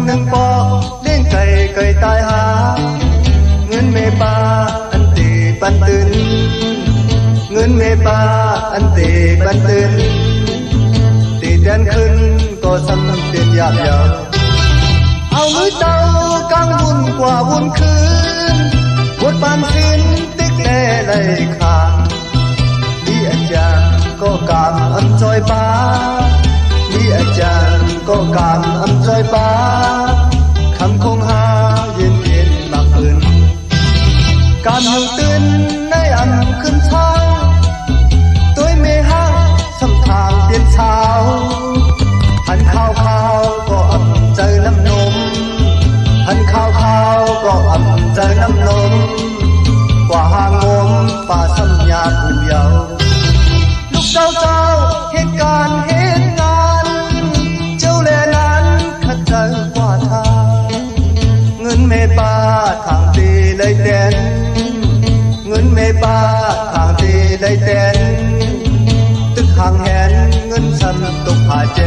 หนึ่งปอกเลี้ยงไก่ตายหาเงินเมปาอันตีปันตื่นเงินเมปาอันตีปันตื่นตีเดินขึ้นก็ซ้ำเตียนยาบยาวเอามือเต้ากลางวุ่นกว่าวุ่นคืนบทบานสิ้นติ๊กแน่เลยขามีอาจารย์ก็กามอันจอยป้ามีอาจารย์ก็กามอันจอยป้าคำคงหาเย็นมากขึ้นการอยู่ตื่นในอันขึ้นเช้าตัวเมฆสำทางเปลี่ยนเช้าหันข้าวก็อ่ำใจน้ำนมหันข้าวก็อ่ำใจน้ำนมกว่าหางมป่าสัญญาผู้เยาว์ลูกเจ้าเหตุการณ์เหตุงานเจ้าแลนั้นขัดใจกว่าทางเงินเมปาทางตีเลยแดนเงินเมปาทางตีเลยแดนตึกห่างแหนเงินสันตกผาแจ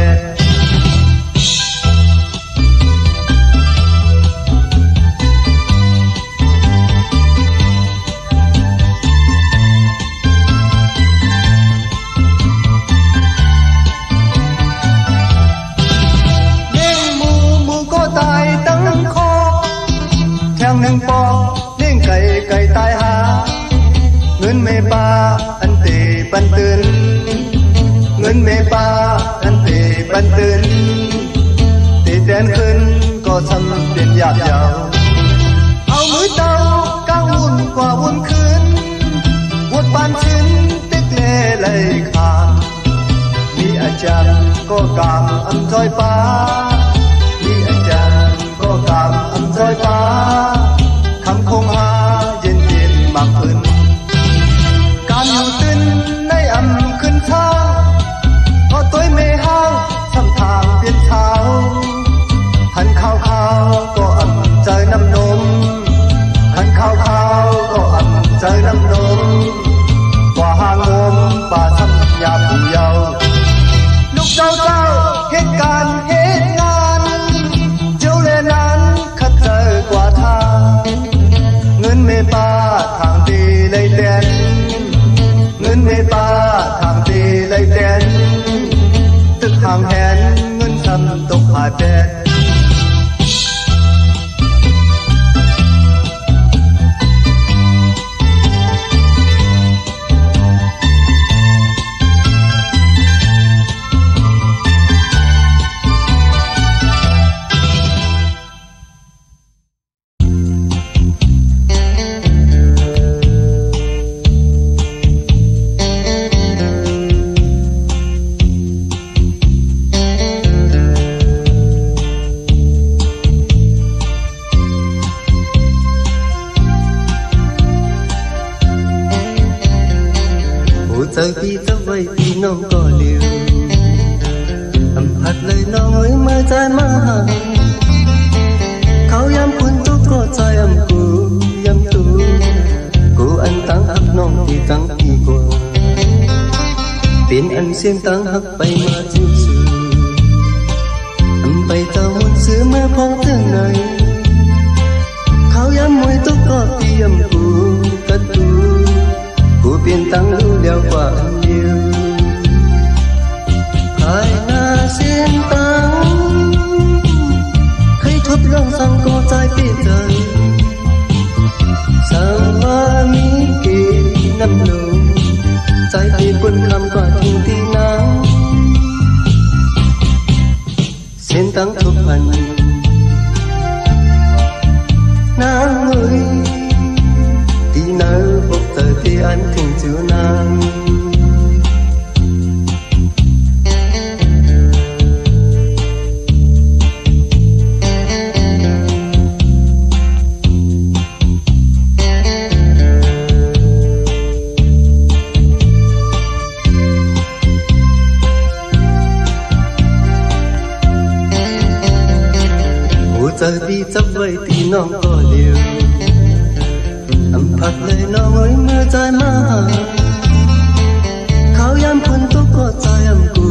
หนึ่งปอกเลี้ยงไก่ตายหาเงินเมปาอันตีปันตื่นเงินเมปาอันตีปันตื่นตีเดินขึ้นก็ซ้ำเปลี่ยนยาบยาวเอามือเต้ากลางวุ่นกว่าวุ่นคืนบทบานชิ้นติ๊กเล่เลยขามีอาจารย์ก็กามอันจอยป้ามีอาจารย์ก็กามอันจอยป้าคำคงหาเย็นมากขึ้นการอยู่ตื่นในอำขึ้นเช้าก็ตัวเมฆสำทางเปลี่ยนเช้าหันข้าวก็อ่ำใจน้ำนมหันข้าวก็อ่ำใจน้ำนมกว่าหางมป่าสัญญาผู้เยาว์ลูกเจ้าเหตุการณ์เหตุงานเจ้าแลนั้นขัดใจกว่าทางเงินเมปาทางตีเลยแดนเงินเมปาทางตีเลยแดนตึกห่างแหนเงินซ้ำตกผาแจใจพี่จะไว้พี่น้องก็เลี้ยวสัมผัสเลยน้องเอ้ยเมื่อใจมาหาเขาย้ำคุณทุกก็ใจย้ำตูกูอันตั้งหักน้องที่ตั้งพี่กว่าเป็นอันเสียงตั้งหักไปมาจิ้มสื่อทำไปเจ้ามุนซื้อเมื่อพองถึงไหนเขาย้ำมวยทุกก็เตรียมกูกระตูกูเปลี่ยนตั้งรู้แล้วกว่าอันเดียวภายหน้าเส้นตั้งให้ทดลองสั่งก็ใจเปลี่ยนใจสั่งว่ามีเกณฑ์น้ำลงใจเปลี่ยนบนคำกว่าทิ้งที่น้ำเส้นตั้งทุกพันน้ำเอ้ยที่เนื้อพบเจอที่อันถึงเจอนางหัวใจพี่จับไว้ที่น้องก็เดียวสัมผัสเลยน้องเอ้ยเมื่อใจมาหาเขาย้ำคนทุกก็ใจย้ำตู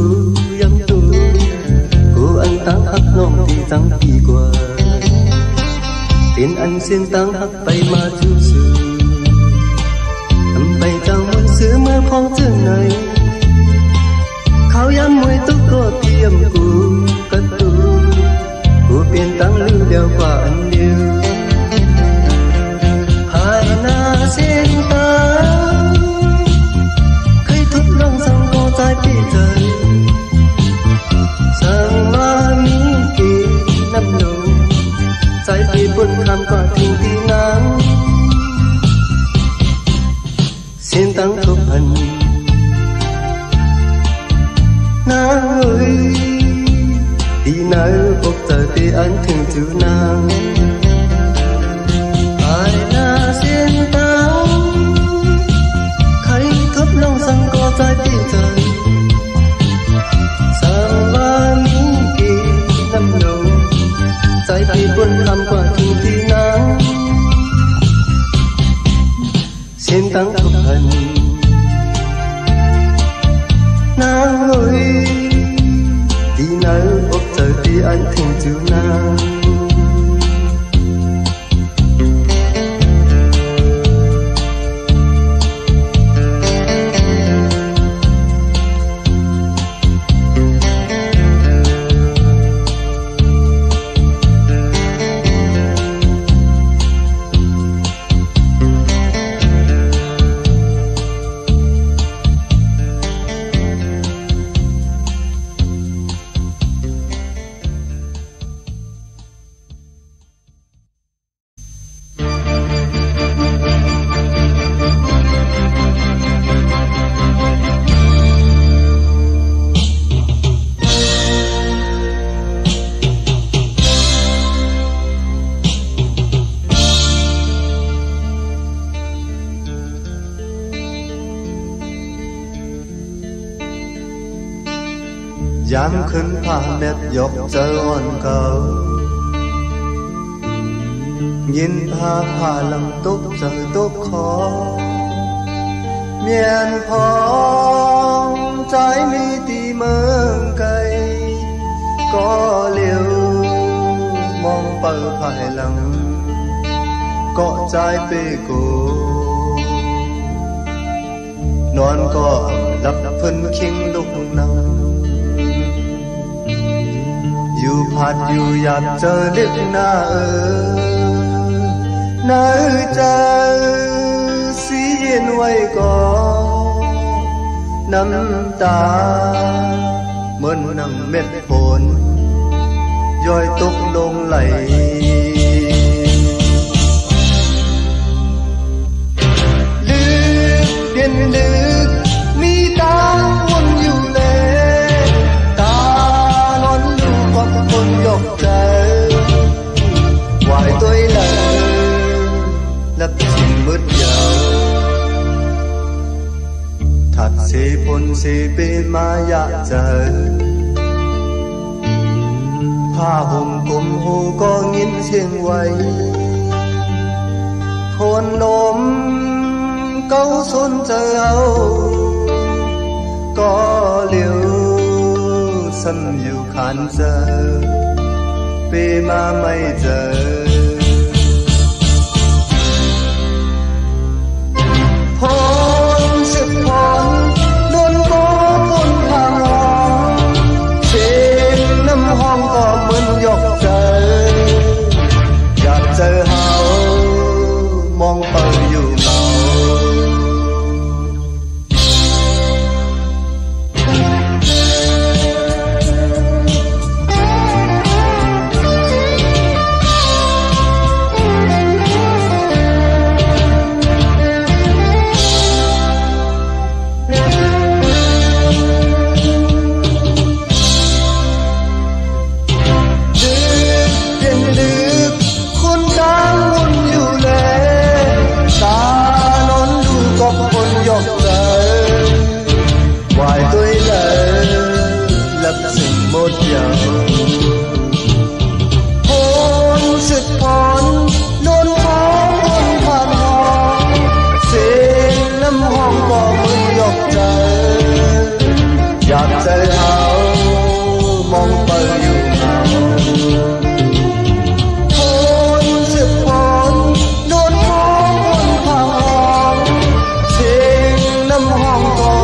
กูอันตั้งหักน้องที่ตั้งพี่กว่า เสียงตั้งหักไปมาทุกสื่อทำไปจังมันซื้อเมื่อพ้องถึงไหนเขาย้ำมวยตุ๊กก็เทียมกูกระตูกูเปลี่ยนตั้งลืมเดียวกว่าอันเดียวภายหน้าเส้นตาเคยทดลองสั่งก็ใจปีใจสั่งมามีกี่น้ำหนูใจปีบนคำกว่าทิ้งที่น้ำเส้นตั้งทุกพันน้าเอ้ยดีนะพบเจอที่อันถึงจูนางภายหน้าเส้นตาใครทดลองสั่งก็ใจปีใจสั่งว่ามีกี่น้ำหนูใจปีบนคำกว่าทิ้งที่น้ำเส้นตั้งทุกพันน้าเอ้ยดีนะพบเจอที่อันถึงจูนางยามขึ้นผ้าเม็ดยกเจออ่อนเก่ายินผ้าลำตุกเจอตุกคอเมียนพองใจมีตีเมืองไกลก็เลี้ยวมองเปิดภายหลังก็ใจไปกูนอนก็หลับเพิ่นคิงลุกนั่งอยู่ผัดอยู่อยากเจอลึกหน้าไหนใจสีเย็นไว้ก่อนน้ำตาเหมือนน้ำเม็ดฝนย่อยตกลงไหลลึกเด่นลึกมีตาวนอยู่เลยตานอนลูกก็คนยกใจวายตัวเลยลับสิ่งมืดยาวถัดเสพนเสเปมายาใจผ้าห่มกลมหูก็งินเสียงไว้ทนลมเก้าสนเจอเอาก็เลี้ยวซ้ำอยู่ขันเจอเปมาไม่เจอพนสึกพนโดนโกพ้นทางห้องเสียงน้ำห้องก็เหมือนยกเจออยากเจอเฮามองเปิดอยู่เมา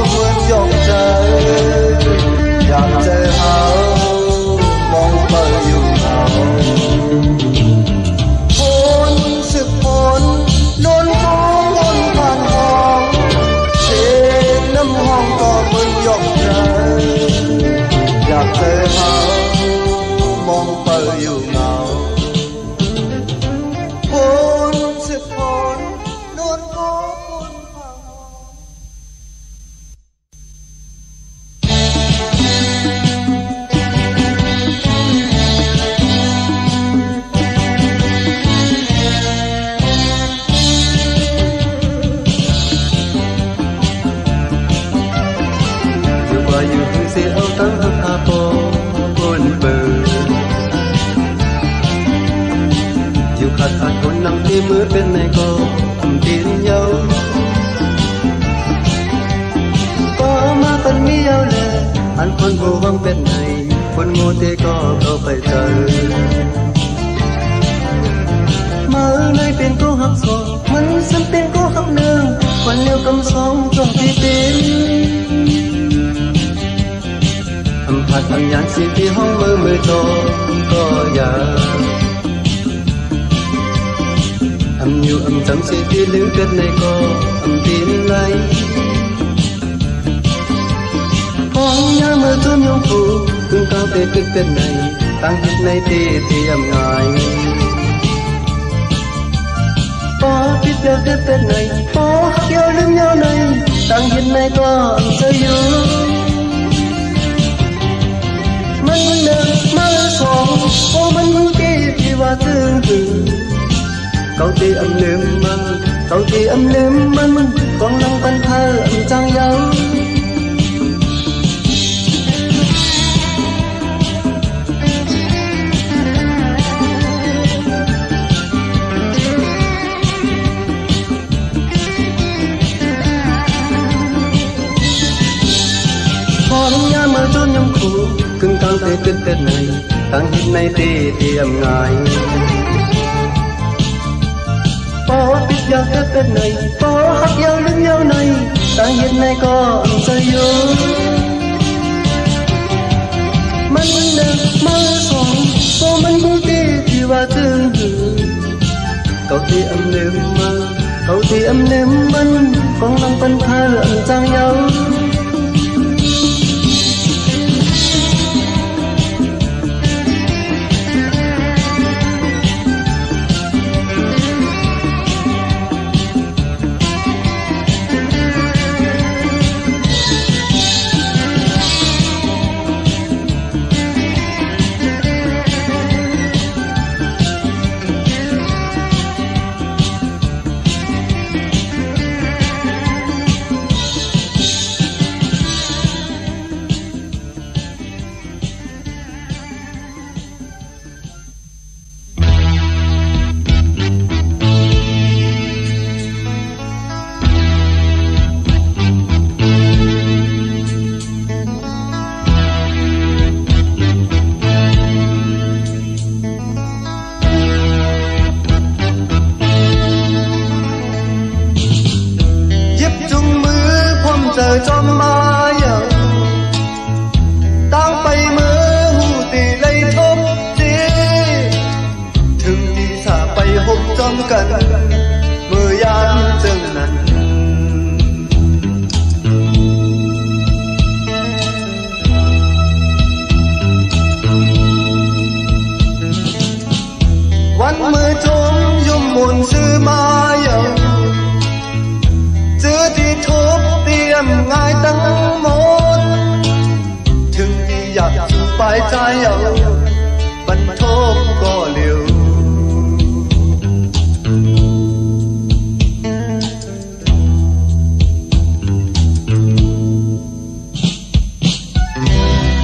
เหมือนยกเจออยากเจอเขามองเปิดอยู่เหงาฝนสึกฝนโดนฟ้องวนผ่านห้องเทน้ำห้องก็เหมือนยกเจออยากเจอเขามองเปิดอยู่เหงาฝนสึกฝนโดนฟ้องวนผ่านห้องเอาตั้งหักอาโปบนเปิดอยู่ขาดคนนั่งที่มือเป็นในกองดินเยาก็มาเป็นมีเยาเลยอันคนบูวังเป็นในคนโง่ที่ก็เข้าไปเจอมาในเป็นกูหักสองมันสันเป็นกูหักหนึ่งวันเลี้ยวกำสองจงที่เป็นผัดอันยันสิที่ห้องมือโตก็อย่าอยู่จำสิที่ลืมเกิดในก็ตีนไหลห้องยามือทุ่มยงผูถึงก้าวไปตึกเป็นในตั้งหิดในตีเตรียมง่ายปอปิดเดียวเกิดเป็นในปอเกี่ยวลืมยาวในตั้งหิดในก็จะอยู่มันเดินมาสองโอ้มันกี่ที่ว่าถึงเขาที่ลืมมันเขาที่ลืมมันกองนั่งปันเธอจังเยาพอลงยามาจนยำคู่กึ่งกลางเตะกึ่งเต้นในตั้งหินในตีเตรียมง่ายปอปิดยาวเต้นในปอหักยาวลืมยาวในตั้งหินในก็จะอยู่มันเดินมาสองโอ้มันบุกี้ที่ว่าถึงเขาที่ลืมมันเขาที่ลืมมันกองลังปันพาเรื่องจังเยาเจอจอมมาอย่างตั้งไปมือหูตีเลยทบจีถึงที่สาไปหกจอมกันเมื่อยามจึงนั้นวันมือจมยุ่มมุนซื้อมาอย่างเจอที่ทบเตรียมง่ายตั้งหมดถึงที่อยากจะไปใจเอาบรรทบก็เร็ว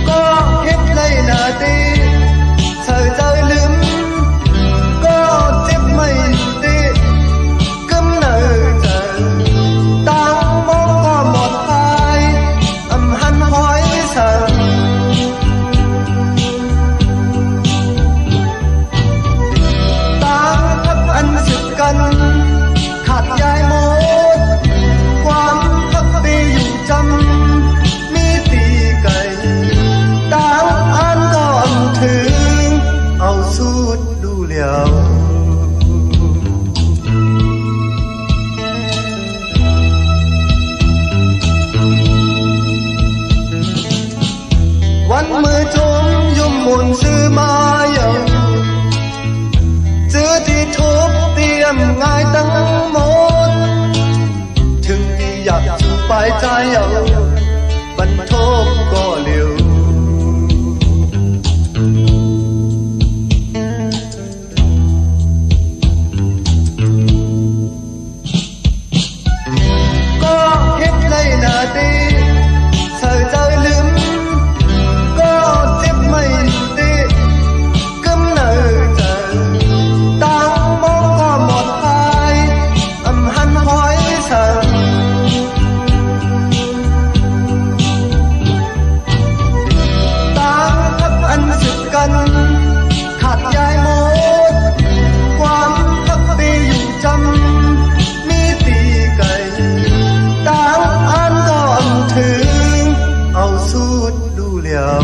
ก็เฮ็ดเลยนาทีเธอใจลืมก็เจ็บไม่ดีกำเนิดเธอตั้งมองก็หมดไปหันหอยสั่ง quán mưa trốn dung muộn dư ma dầu giữa thì thốt tiêm ngài tăng một thường đi dạp chụp bài trái dầu bắn thốt có liều có hết lấy là đi thời rơi lướm có tiếp mây đi cấm nở trời tao mong có một hai âm hăn hói sờn tao thấp ăn sự cân khát dài một quán thấp đi dùng trăm mi tì cày tao ăn có âm thương ao suốt đu liều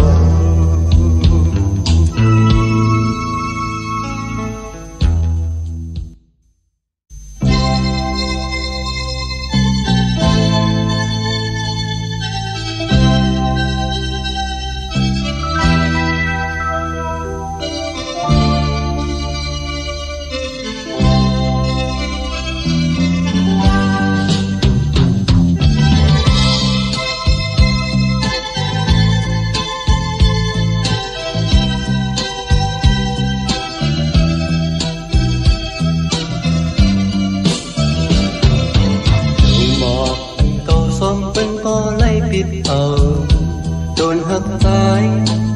đồn hấp trái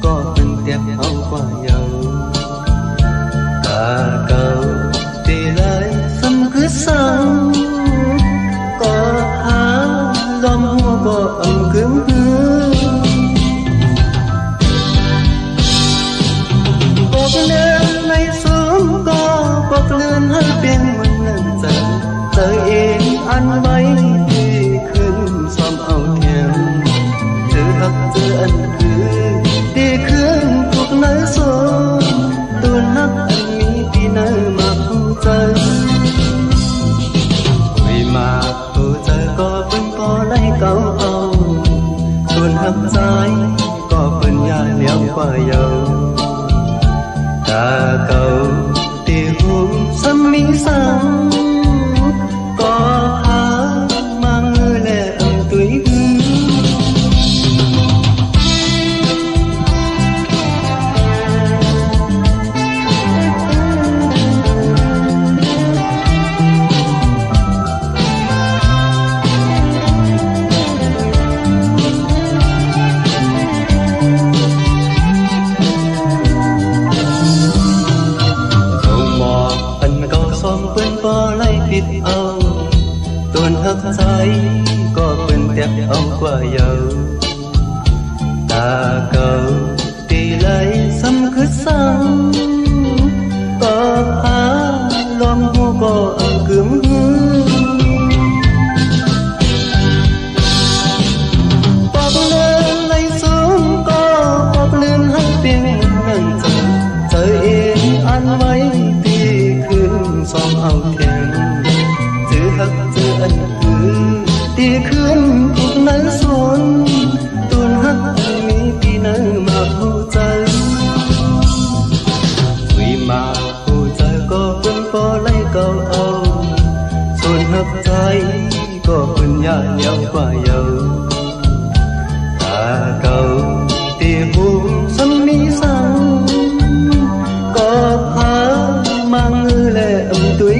có phần đẹp hậu quả dầu cả cầu tì lấy xăm cứ sang có há dòng hoa có ẩm cướm hương có cái đêm nay sớm có cái lươn hơi bên một lần dần tới yên ăn bay thì khuyên xóm ảo thèm từ ân cứ đi khương thuộc nơi số tuôn hắc anh mi đi nơi mà không chơi vì mà tôi chơi có vẫn có lấy cao âu tuôn hắc trái có phần nhà leo qua dầu ta cầu thì hôm sớm mi sáng có há mang người lệ ấm tuổi tuôn hấp trái có phần đẹp ông qua dầu ta cầu tì lấy xăm cứ sang có há loam hô có ẩm cướm hương bọc lên lấy xuống có bọc lên hai bên lần trời yên an mấy thì khương xóm ảo thèm giữ hấp giữ ân cứ đi khuyên cuộc nắng xuân tuôn hắt anh mi đi nơi mà hồ trời vì mà hồ trời có vẫn có lấy cầu âu xuân hấp trái có phần nhà nhau qua dầu ta cầu thì hôm xuân mi sang có há mang ngư lệ ấm tuổi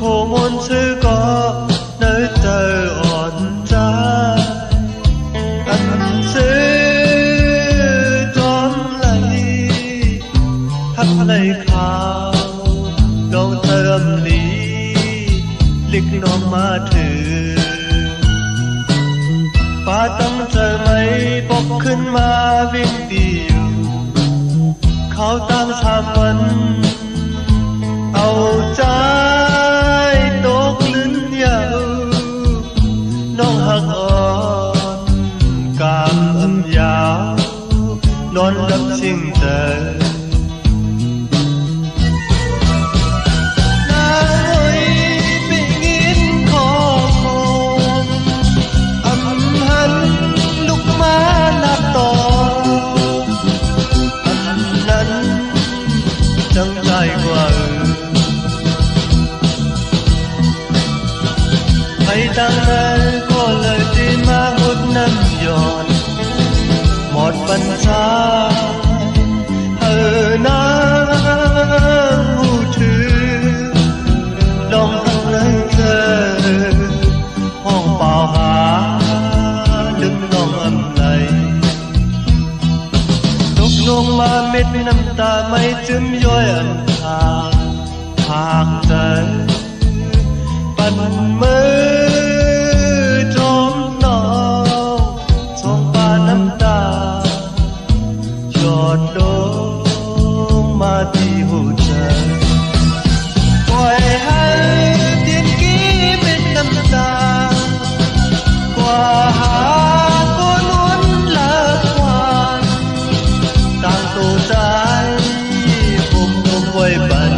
khổ muôn sự có nơi trời ổn trái anh sẽ trốn lấy hắt lấy khao đong thơm lý lịch non màถือฟ้าตั้งใจไม่ปกขึ้นมาวิ่งเดียวเขาตั้งทำมันเอาใจตกลิ้นยาวน้องหักอ่อนกามยาวนอนรับสิ่งเดิมตั้งแต่ก็เลยที่มาหุดน้ำย้อนหมดปัญญาน้ำหูถือลองทางนั้นเธอห้องเปล่าหาดึงน้องอำไหลตกลงมาเม็ดน้ำตาไม่จึมย้อยอำพาหากใจปั่นมือลงมาที่หัวใจปล่อยให้เทียนกี้เป็นน้ำตากว่าหาก็ล้วนละควันต่างตัวใจผมลงไว้บัน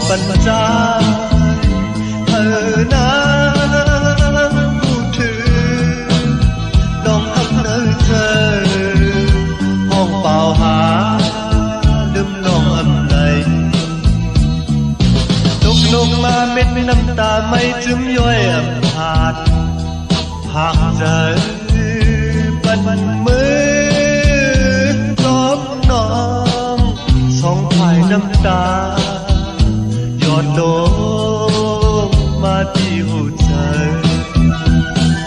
ปัญญาน้ำผู้ถือลองอับเนื้อเธอห้องเปล่าหาลืมน้องอำไหลตกลงมาเม็ดน้ำตาไม่จึมย้อยอำพาดหากใจปั่นมือลบน้องสองภายน้ำตาลงมาที่หัวใจ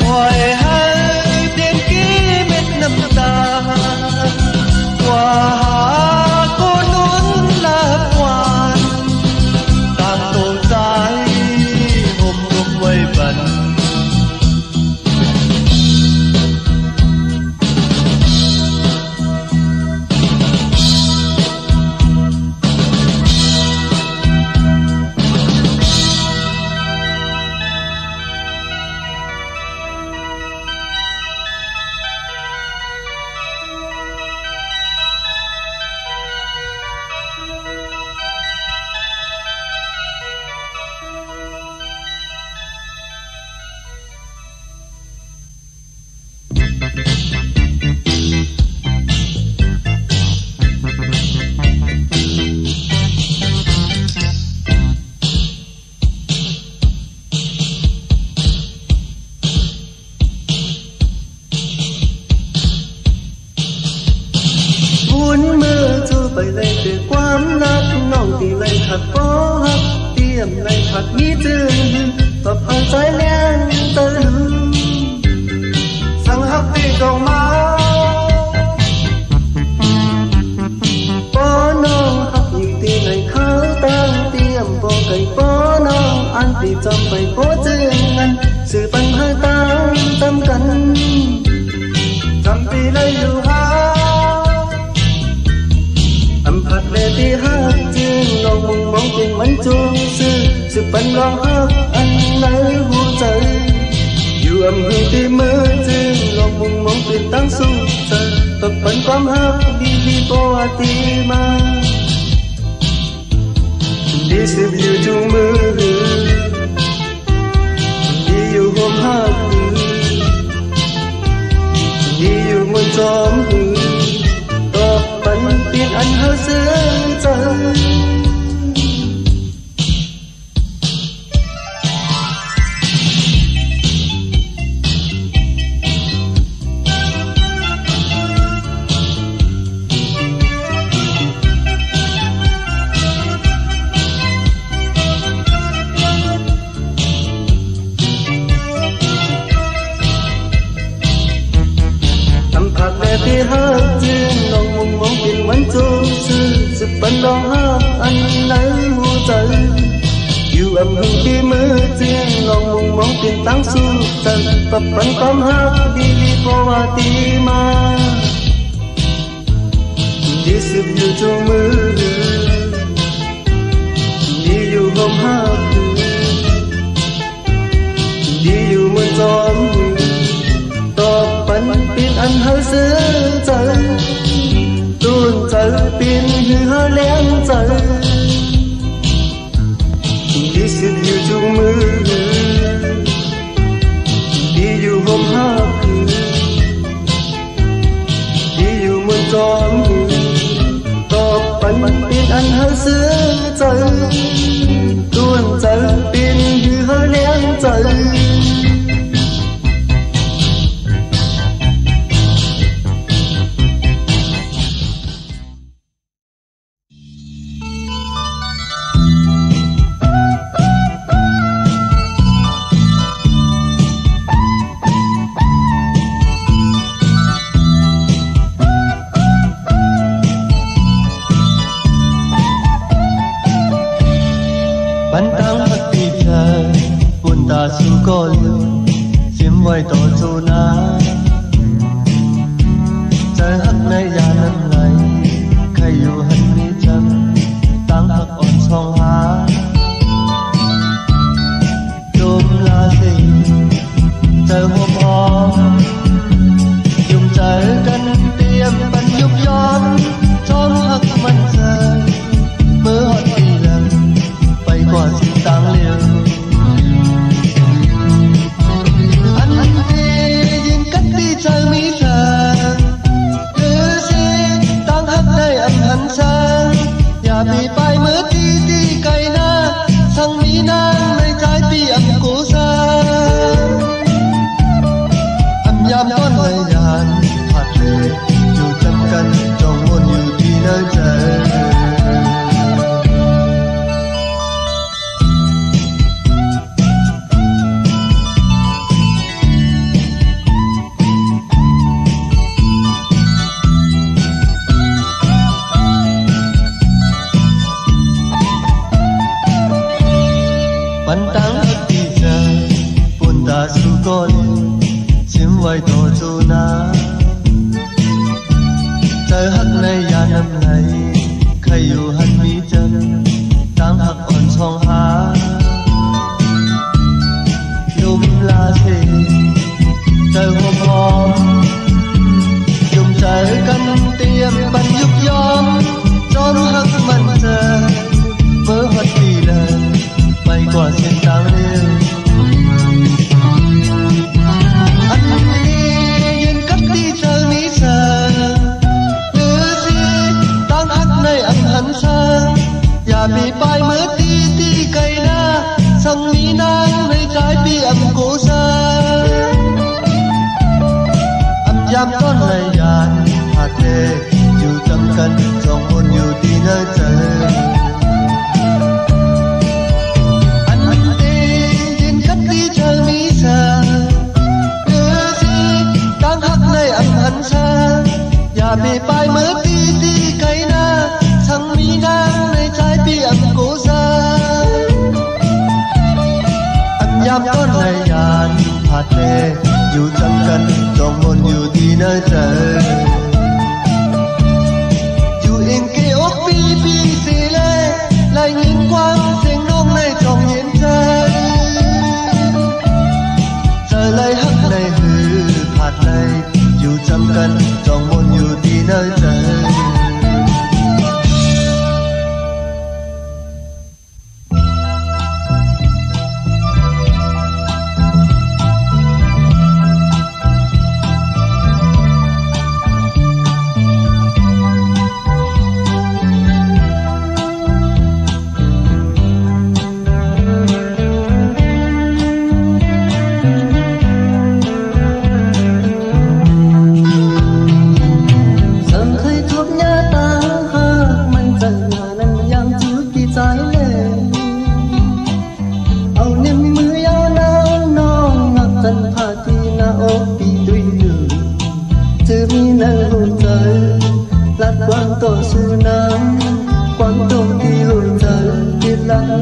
ปล่อยให้เพียงกี่เม็ดน้ำตากว่าก็ล้นละควันต่างตัวใจห่มรุมไว้บันไปเลยคือความรักน้องที่เลยถักป้อฮักเตรียมเลยถักนี้จึงตบเอาใจเลี้ยงตื่นสั่งฮักที่ตรงมาป้อน้องฮักอยู่ที่ไหนเขาตั้งเตรียมป้อไก่ป้อน้องอันที่จำไปป้อจึงงั้นสื่อปัญหาตั้งจำกันจำปีเลยอยู่หาผัดเวทีฮักจริงลองมองจริงมันจ phần lo hát anh nấy vôใจอยู่อำเภอที่มือจึงลองมุ่งมองเป็นตั้งสู้ใจตัดปันความฮักดีๆปอตีมาดีสิบอยู่จุงมือดีอยู่ห่มฮักดีอยู่บนจอมหือต่อปันเปลี่ยนอันเฮาเสียใจที่ฮักจริงลองมุมมองเป็นวันจงชื่อจะเป็นลองฮักอันไหนหัวใจอยู่อำเภอที่มือจริงลองมุมมองเป็นตั้งสู้ใจปรับปันความฮักดีๆเพราะว่าตีมาดีสิบอยู่จงมือดีอยู่ห่มฮักดีอยู่เหมือนจอมต่อปันเป็นอันเฮาเสียใจตูนใจเป็นหือเฮาแรงใจดีสิบอยู่จุงมือดีอยู่ห่มฮักดีอยู่เหมือนจอมต่อปันเป็นอันเฮาเสียใจตูนใจเป็นหือเฮาแรงใจปันตั้งฮักตีเธอปุ่นตาสู้ก็ลืมเสียมไว้ต่อโจนาใจฮักในยาน้ำไหลใครอยู่หันมีจังตั้งฮักอ่อนช่องหาจมลาสิใจหัวพอยุ่งใจกันเตรียมปันยุบย้อนจอมฮักมันใจเมื่อหอดตีแล้วไปกว่าสิ่งต่างเลี้ยวอันนี้ยิงกัดที่ใจมีเธอหรือสิตั้งฮักได้อันหันช้างอย่ามีไปเมื่อที่ไกลหน้าทั้งมีนางในใจพี่อันกูซาอันยามต้นในยานผัดเลยอยู่จำกันจองวนอยู่ที่เนื้อใจปันตั้งฮักตีเธอปุ่นตาสู้ก็ลืมเสียมไว้ต่อโจนาใจฮักในยาน้ำไหลใครอยู่หันมีจังตั้งฮักอ่อนช่องหาลมลาเสใจหัวพร้อมยุ่งใจกันเตรียมปันยุบย้อมจอมฮักมันเจอเมื่อหัดตีเลยไปกว่าเส้นทางเร็วอันนี้ยืนกัดที่เธอมีเธอหรือสิตั้งฮักในอันหันซาอย่ามีไปเมื่อที่ไกลหน้าทั้งมีนางในใจพี่อันกูซาอันยามต้นในยานหาเทอยู่จำกันจองวนอยู่ที่เนื้อใจเธอมีเธอหรือสิตั้งฮักในอันหันชาอย่ามีไปเมื่อที่ไกลหน้าทั้งมีนางในใจพี่อันกูซาอันยามต้นในยานผาเทอยู่จำกันจองวนอยู่ที่เนื้อใจอยู่เองเกออกปีสีเล่ไล่ยิงความเสียงน้องในจองเย็นใจ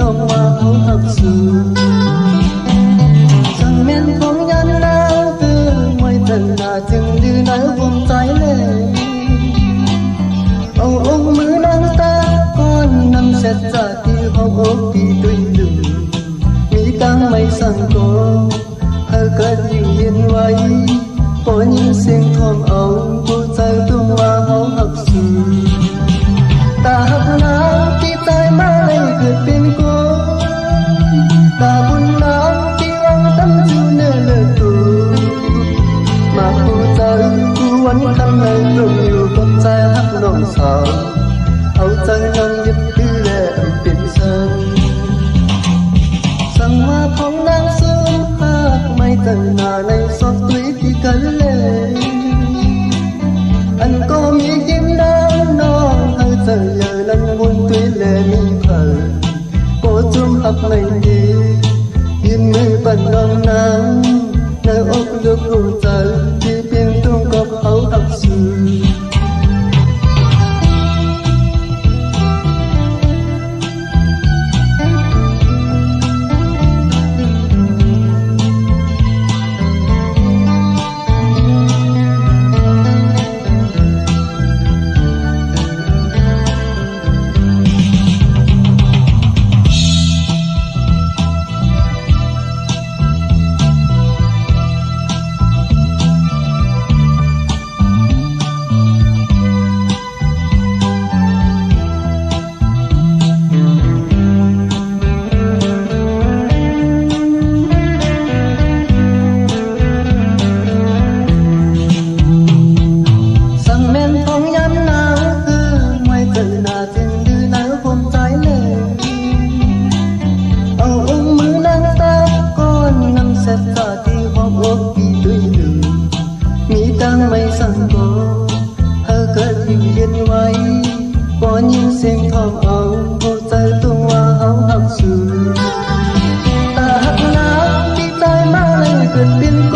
นองว่าเขาหักสูสั่งเมียนของยันนาคือไม่ตั้งหน้าจึงดื้อหนาวผมใจเลยเอาองค์มือนางตาก้อนนำเสร็จจากที่ห้องอกที่ตุยดึงมีตังไม่สั่งโกเธอเกิดอยู่เย็นไว้พอยินเสียงทองเอาผู้ใจตัวว่าเขาหักสูตาหักน้ำที่ใจไม่เกิดเป็นโกตาบุญน้ำที่วังตั้งจูเนื้อเลือดตัวมาผู้ใจกูวันคำในกลุ่มอยู่กับใจหักน้องสาวเอาใจน้องยึดถือและเป็นสังสั่งว่าของนางสูงหากไม่ตั้งหน้าในซอกตุยที่กันเลยอันก็มีกินน้ำน้องให้เธออย่านั้นบุญตุยและมีเผยโปรดจงหักในดียืนมือปั่นน้องนางในอกลึกหัวใจที่เพียงตรงกับเขาหักสูไม่สั่งโกเธอเกิดอยู่เย็นไว้พอยินเสียงทองเอาผู้ใจตัวว่าเขาหักสูตาหักน้ำที่ใจมาเลยเกิดเป็นโก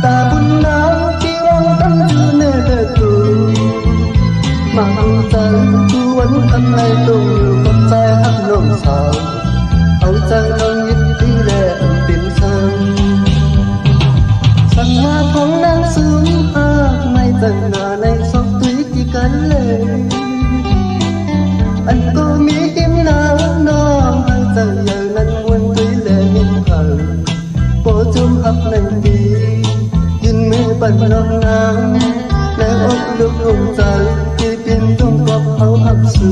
ตาบุญน้ำที่วังตั้งอยู่เนื้อเลือดตัวมาผู้ใจกูวันคำในตัวอยู่กับใจหักน้องสาวเอาใจน้องยึดถือและเป็นสังสั่งว่าของนางสูงหากไม่ตั้งหน้าในซอกตุยที่กันเลยอันก็มีกิมน้ำน้องให้เธออย่างนั้นวนตุยและมีเผยโปรดจงหักในดียืนมือปั่นน้องนางในอกลึกหัวใจที่เป็นตรงกับเขาหักสู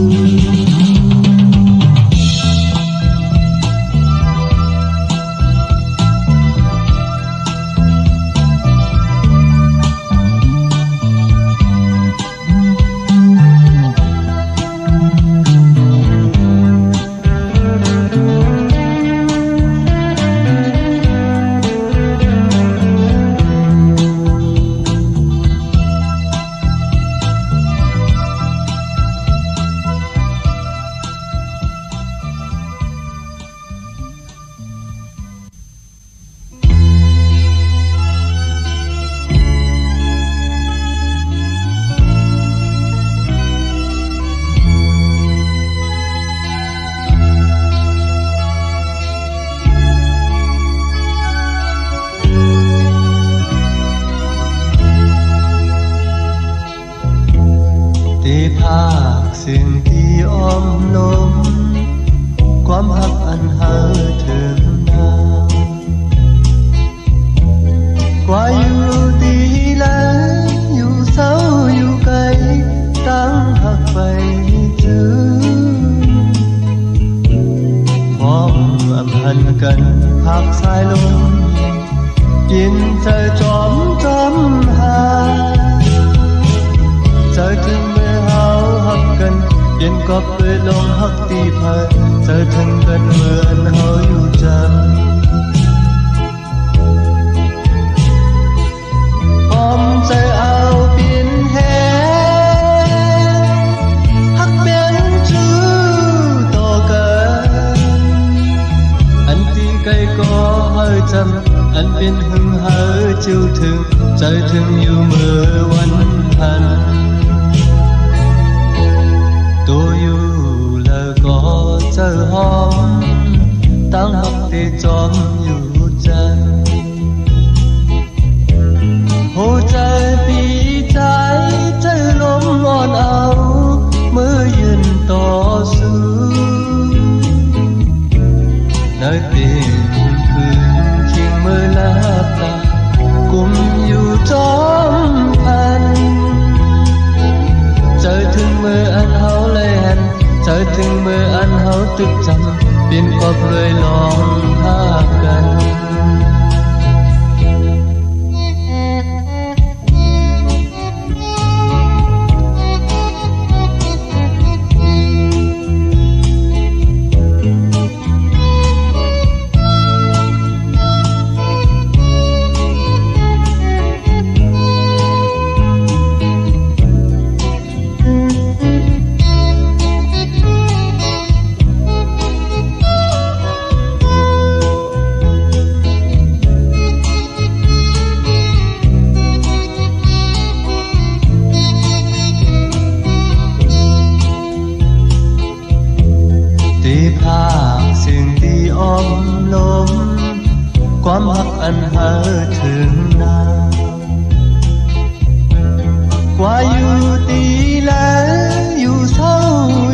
สิ่งที่อ้อมล้มความหักอันหาถึงนานกว่าอยู่ดีแล้วอยู่เศร้าอยู่ไกลตั้งหักไปถึงพร้อมอำพันกันหักสายลมกินใจจอมจำหาใจถึงกันเย็นก็เปิดลมหักตีพายเจอถึงกันเหมือนเขาอยู่จันหอมใจเอาเปลี่ยนแหหักเปลี่ยนชื่อต่อกันอันตีไกลก็ให้จำอันเป็นหึงหาจิ้วถึงใจถึงอยู่เมื่อวันพันตัวอยู่แล้วก็ chờ hòmตั้งหักที่จอมอยู่ใจหัวใจปีใจใจลมอ่อนเอาเมื่อยืนต่อสู้ในเตียงคืนเคียงมือลับตากุมอยู่จอมพันเจอถึงมืออันเฮาเลยหันเจอถึงมืออันเฮาตึกจำเปลี่ยนกอบเลยลองหากันความหักอันหาถึงนากว่าอยู่ตีแล้วอยู่เศร้า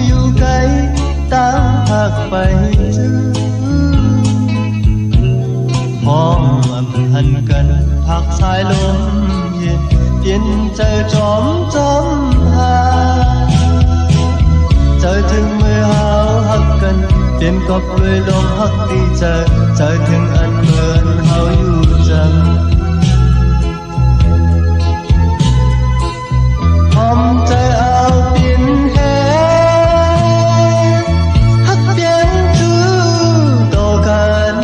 อยู่ไกลต่างหักไปเจอห้องอำพันกันพักสายลมเย็นเปลี่ยนใจจอมหาเจอถึงมือหาหักกันเปลี่ยนกอบด้วยลมหักที่เจอถึงอันเหมือนเฮาอยู่จังหอมใจเอาเปลี่ยนแหหักเปลี่ยนชื่อต่อกัน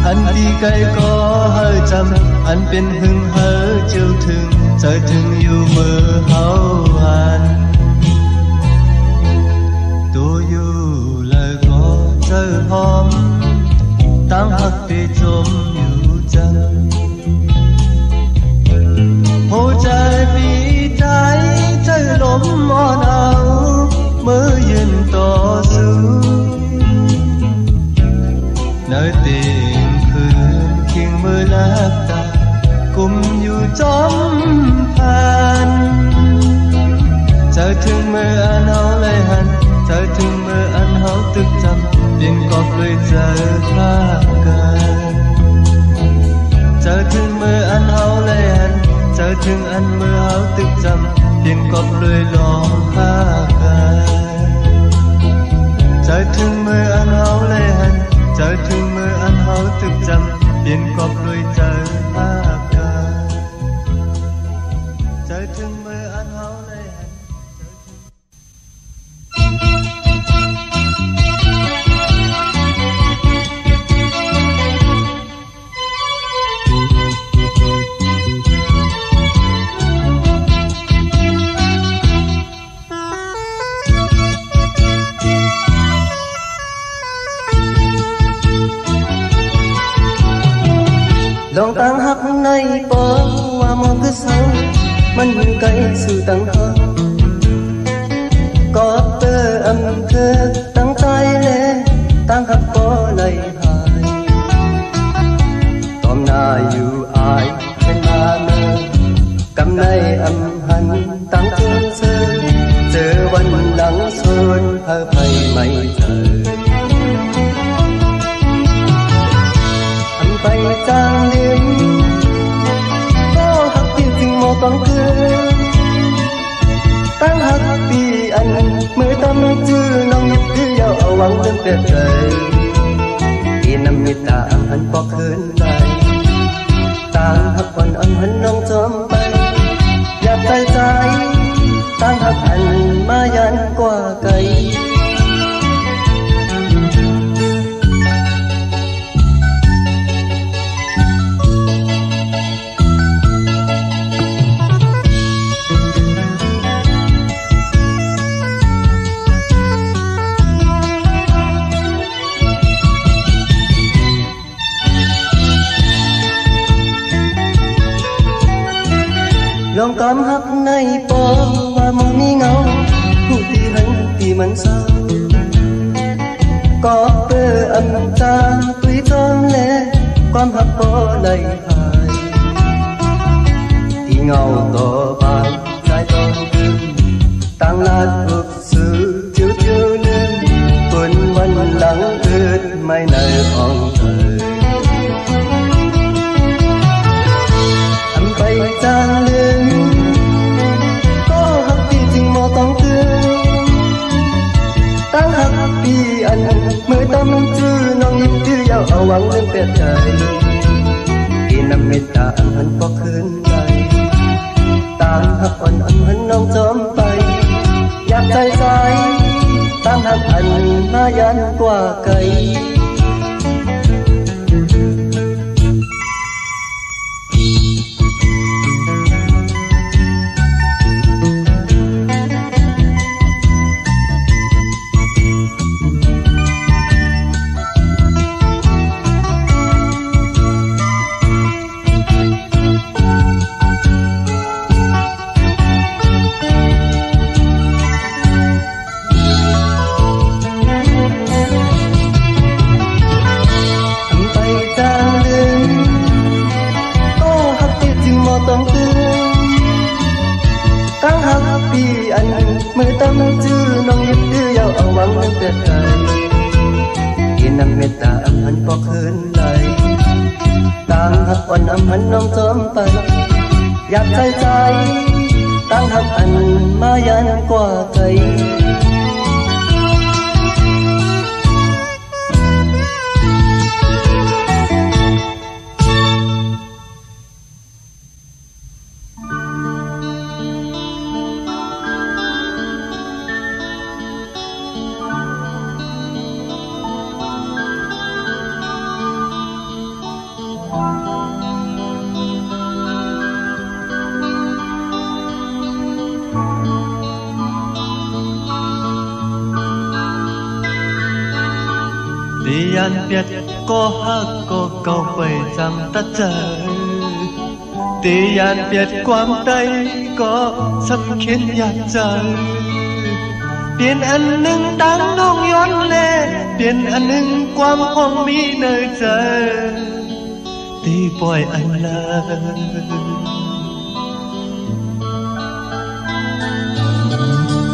อันที่ไกลก็เฮาจำอันเป็นหึงเฮาเจียวถึงเจอถึงอยู่มือเฮาหันตัวอยู่เลยก็เจอหอมตั้งหักที่จมอยู่จังหัวใจปีใจใจลมอ่อนเอาเมื่อยืนต่อสู้ในเตียงคืนเคียงมือลับตากุมอยู่จอมพันเจอถึงมืออันเฮาเลยหันเจอถึงมืออันเฮาตึกจำเปลี่ยนกอบเลยเจอข้ากันเจอถึงมืออันเฮาเลยหันเจอถึงอันมือเฮาตึกจำเปลี่ยนกอบเลยลองข้ากันเจอถึงมืออันเฮาเลยหันเจอถึงมืออันเฮาตึกจำเปลี่ยนกอบเลยเจอข้ากันเจอถึงมืออันเฮาเลยหันลองตั้งหักในปอว่ามองคือเศร้ามันอยู่ไกลสู่ตั้งหักก็เตออำเธอตั้งใจเลยตั้งหักปอในหายตอมหน้าอยู่อายเป็นมาเมื่อกำในอำหันตั้งเจอวันหลังโซนเธอไปไม่เจอไปจางลืมก็หักจริงๆมองต้องคืนตั้งหักปีอันมือตั้มจื้อน้องยิบคือยาวเอาหวังเดินเปลี่ยนใจที่น้ำมิตาอันหันปอกคืนได้ต่างหักวันอันหันน้องจอมไปอยากใจต่างหักอันมายันกว่าไกลลองตามหักในปอว่ามันมีเงาผู้ที่หันที่มันเศร้า sự chiều chiều đêm quên quanh lặng ướt mây nơi on trời anh bay trang lên có hấp đi tình mò tông tươi tăng hấp đi anh mới tâm chưa nong nhịp chưa giàu ở quăng lên bẹt trời khi năm mệt ta anh hân có khơi tăng hấp anh hân nong chớm bayอยากใจใจตั้งหักอันมายันกว่าไกลmới tâm chưa nong nhịp đưa vào ở vắng lên tuyệt vời khi năm mệt ta âm hân có hơn lại tăng hấp oan âm hân nong chớm bayอยากใจใจตั้งหักอันมายันกว่าไกลĐi ăn biết có hát có câu quay rằng ta chờ Đi ăn biết quam tay có sắp khiến nhạt chờ Biển ăn nâng tăng nông yón lê Biển ăn nâng quam hoang mỹ nơi chờ Đi bòi anh lơ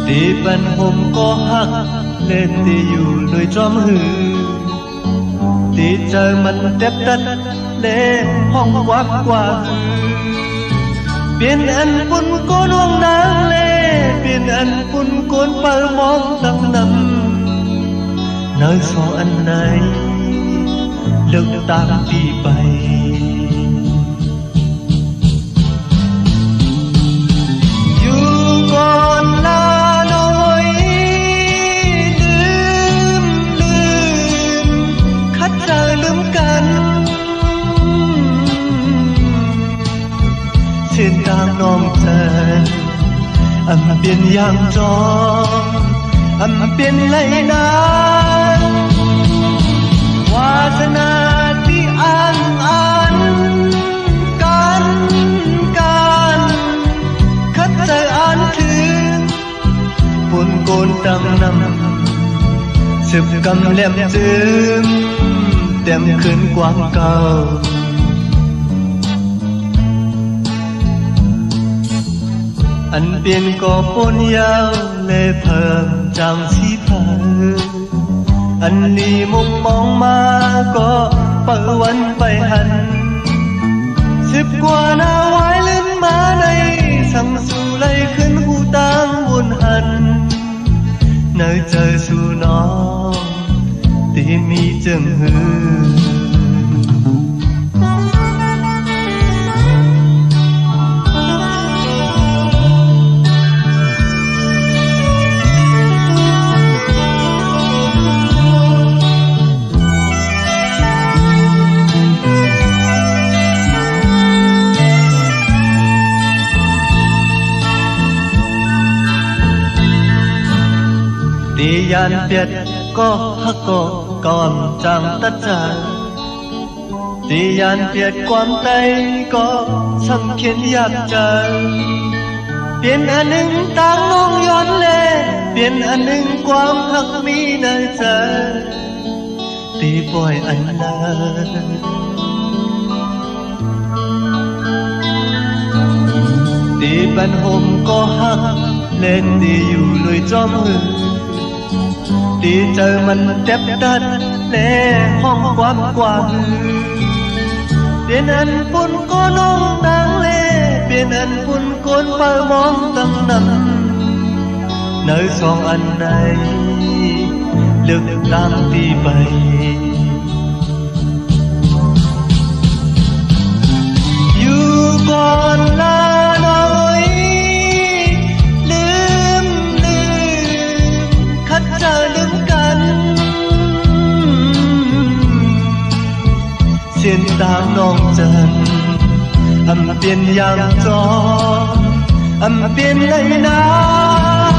Đi bên hôm có hát lên đi dù nơi tróm hư Đi trời mình đẹp đất để hong quát qua Biển ăn phun côn hoang nắng lê Biển ăn phun côn bờ mong tăng nằm Nơi so ăn này lực tạm đi bay Dù còn là nỗi khát giờ lướm cắn trên tang non trần âm biên yang tròn âm biên lấy nan hoa sana đi an an can can khát giờ an thương buồn côn tăng năm sụp cầm lem dương đem khấn quang cao anh biên có bốn yao lê phờm chàng si phờ anh đi mong mong ma có bờ anh bay hành xếp qua na hoái lên má này sang su lấy khấn hu tang buồn hằn nơi trời su nó tìm mi chừng hư đi ăn biết có hắc có còn chẳng tất cả đi ăn biết quan tay có sâm khiến giặc trời biển an ninh tăng nông yón lê biển an ninh quang hắc mỹ nơi trời đi bồi anh lơ đi bên hôm có hắc lên đi dù lùi cho mưa đi chờ mình đẹp đất lệ hong quán qua biển anh phun con ông đáng lệ biển anh phun con bao mong tầng nằm nơi song anh này lực đang đi bay dù còn là nỗiลืมkhát chờ đứng cạnh xiên tang nong trần âm biên yang gió âm biên lấy nắng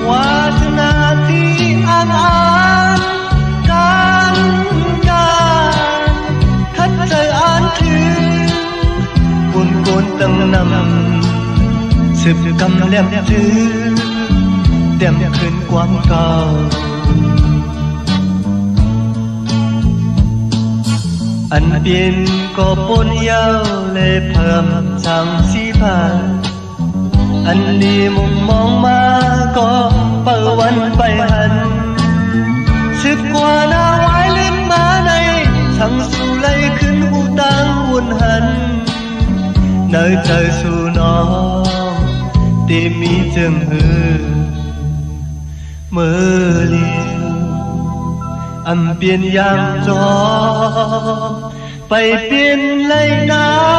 hoa thân ti an an can can khát trời an thương buồn cồn tầng nằm sụp cầm lem thứ đem khuyên quang cao anh biên có bốn yêu lệ phẩm chẳng si phàn anh đi mong mong mà có baoวันไปหันสึกกว่าหน้าไว้ลิ้นมาในทั้งสู่ไล่ขึ้นหูตังวุ่นหันnơi trờiสู่น้องtìmมีจึงหือmơ liêu âm biên yang gió bay biên lấy ná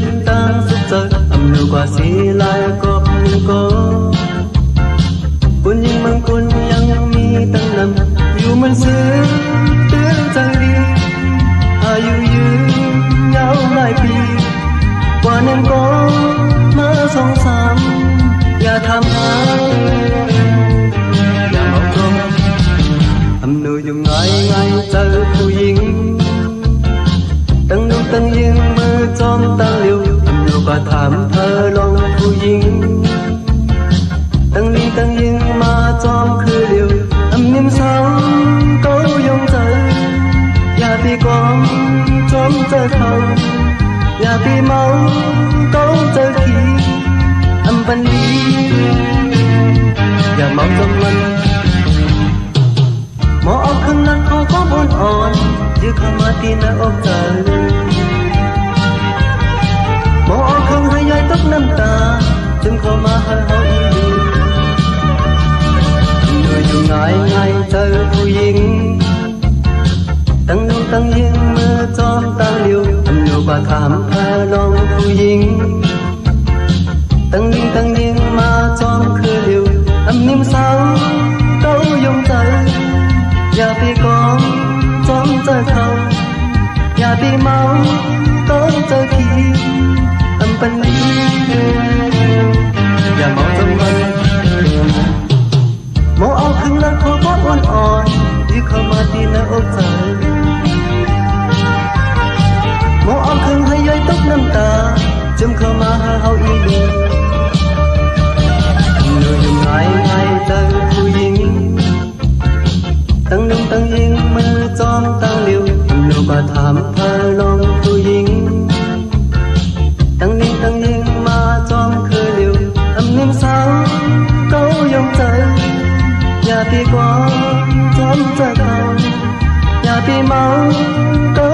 bintang sukses amnu kwa silai kop ko kun nhưng mang kun yang mi tăng năm yêu mình xưa tiếng chẳng đi ayu yu nhau lại bi qua nên có mơ song samอย่าทำหาอย่ามองตรงอำนูอยู่ไงเจอผู้หญิงตั้งนุ่งตั้งยิงมือจอมตั้งเลี้ยวอำนูก็ถามเธอลองผู้หญิงตั้งนี้ตั้งยิงมาจอมคือเลี้ยวอำนิ่มสาวเขายงใจอย่าตีกองจอมเจอเขาอย่าตีเมาเขาเจอขี้âm văn điอย่ามองจนมันหมอเอาขึ้นนั้นเขาก็บนอ่อนยื้อเข้ามาตีหน้าอกใจหมอเอาขึ้นให้ยายตกน้ำตาจึงเข้ามาหาเขาอีกเหนื่อยอยู่ง่ายเจอผู้หญิงตั้งนุ่งตั้งยิงมือจอมตั้งเลี้ยวอำนูก็ถามเธอลองผู้หญิงตั้งยิงมาจอมคือเดียวอำนิ่มสาวเขายงใจอย่าไปกองจอมเจอเขาอย่าไปเมาเขาเจอขี้อำปันนี้อย่ามองจนมันมองเอาขึ้นแล้วเขาก็อ่อนยื้อเข้ามาตีหน้าอกใจมองเอาขึ้นให้ย้อยตกน้ำตาจึงเข้ามาหาเขาอีกเจอผู้หญิงตั้งนุ่งตั้งยิงมือจอมตั้งเลี้ยวอำนูก็ถามเธอลองผู้หญิงตั้งนิ่งตั้งยิงมาจอมคือเลี้ยวอำนิ่มสาวเขายงใจอย่าตีกว่าจอมเจอเขาอย่าตีเมาเขา